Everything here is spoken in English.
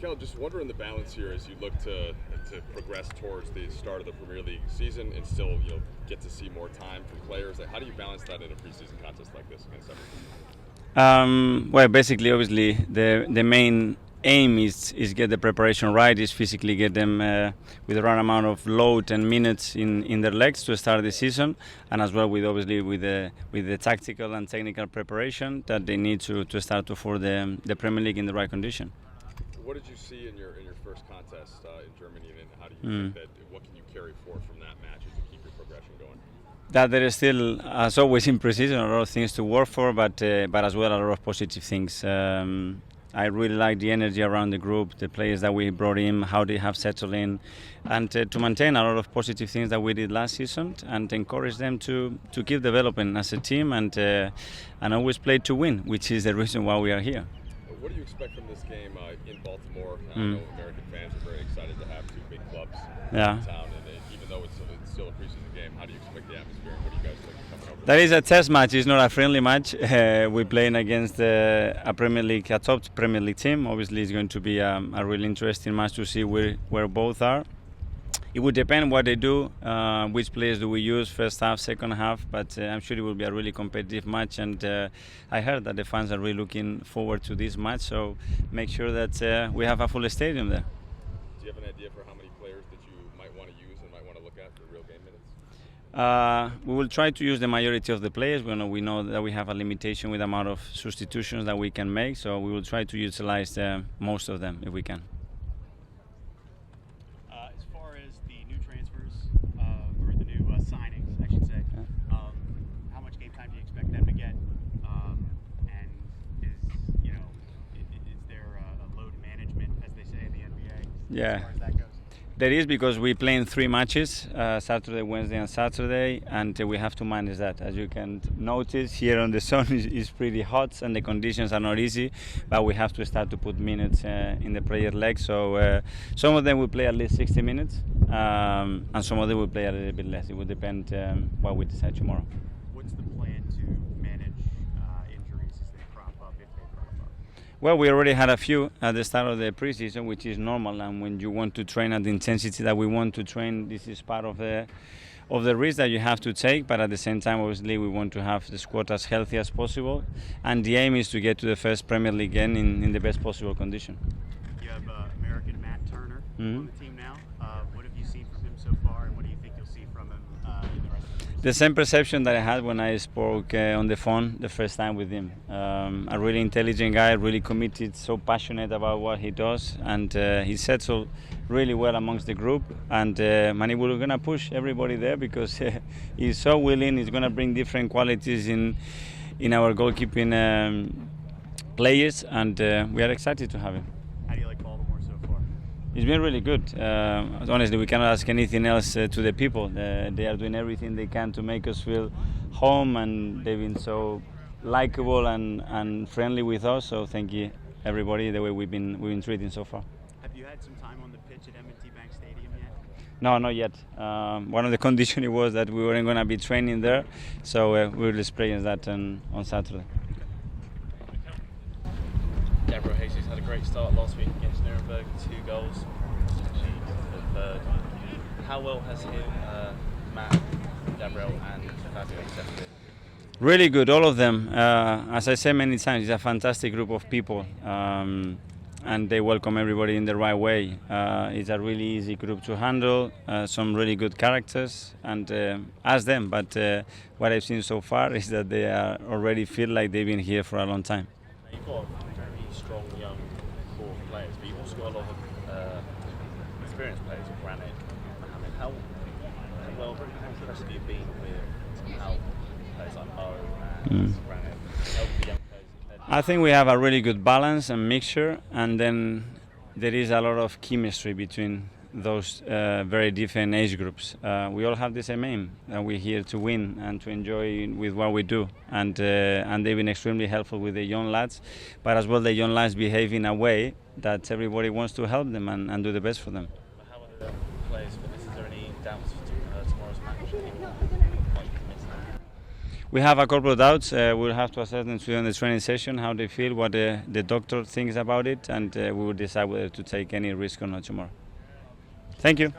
Kel, just wondering the balance here as you look to progress towards the start of the Premier League season and still get to see more time from players. Like, how do you balance that in a preseason contest like this against Everton? Well, basically, obviously, the main aim is get the preparation right, is physically get them with the right amount of load and minutes in their legs to start the season, and as well with obviously with the tactical and technical preparation that they need to start for the Premier League in the right condition. What did you see in your first contest in Germany, and how do you think that what can you carry forward from that match to keep your progression going? That there is still, as always in pre-season, a lot of things to work for, but as well a lot of positive things. I really like the energy around the group, the players that we brought in, how they have settled in, and to maintain a lot of positive things that we did last season, and encourage them to keep developing as a team and always play to win, which is the reason why we are here. What do you expect from this game in Baltimore? I know American fans are very excited to have two big clubs in town, and even though it's still a preseason game, how do you expect the atmosphere? And what do you guys think coming over? That is a test match. It's not a friendly match. We're playing against a top Premier League team. Obviously, it's going to be a really interesting match to see where both are. It would depend what they do, which players do we use, first half, second half, but I'm sure it will be a really competitive match, and I heard that the fans are really looking forward to this match, so make sure that we have a full stadium there. Do you have an idea for how many players that you might want to use and might want to look at for real game minutes? We will try to use the majority of the players. We know that we have a limitation with the amount of substitutions that we can make, so we will try to utilize most of them if we can. Signings, I should say. How much game time do you expect them to get? And is there a load management, as they say in the NBA? Yeah. As far as that goes? There is, because we're playing 3 matches, Saturday, Wednesday and Saturday, and we have to manage that. As you can notice, here on the sun is pretty hot and the conditions are not easy, but we have to start to put minutes in the player legs. So some of them will play at least 60 minutes, and some of them will play a little bit less. It will depend what we decide tomorrow. What's the plan to manage injuries as they crop up, if they crop up? Well, we already had a few at the start of the preseason, which is normal, and when you want to train at the intensity that we want to train, this is part of the risk that you have to take, but at the same time, obviously, we want to have the squad as healthy as possible, and the aim is to get to the first Premier League game in the best possible condition. You have American Matt Turner on the team now. What have you seen from him so far, and what do you think you'll see from him in the rest of the season? The same perception that I had when I spoke on the phone the first time with him. A really intelligent guy, really committed, so passionate about what he does, and he settled really well amongst the group. And we're going to push everybody there because he's so willing. He's going to bring different qualities in our goalkeeping players, and we are excited to have him. How do you like Baltimore so far? It's been really good. Honestly, we cannot ask anything else to the people. They are doing everything they can to make us feel home, and they've been so likable and friendly with us. So thank you, everybody, the way we've been treating so far. Have you had some time on the pitch at M&T Bank Stadium yet? No, not yet. One of the conditions was that we weren't going to be training there, so we will experience that on Saturday. Gabriel Jesus had a great start last week against Nuremberg, 2 goals, actually the third. How well has he, Matt, Gabriel and Fabio accepted it? Really good, all of them. As I said many times, it's a fantastic group of people, and they welcome everybody in the right way. It's a really easy group to handle, some really good characters, and ask them. But what I've seen so far is that they already feel like they've been here for a long time. You've got a very strong young core of players, but you've also got a lot of experienced players, Granit, Mohamed. How impressed have you been with how players like Mo and Granit help the young players? I think we have a really good balance and mixture, and then there is a lot of chemistry between those very different age groups. We all have the same aim, and we're here to win and to enjoy with what we do. And they've been extremely helpful with the young lads, but as well the young lads behave in a way that everybody wants to help them and do the best for them. How are the players for this? Is there any doubts for tomorrow's match? We have a couple of doubts. We'll have to assess them during the training session, how they feel, what the doctor thinks about it, and we will decide whether to take any risk or not tomorrow. Thank you.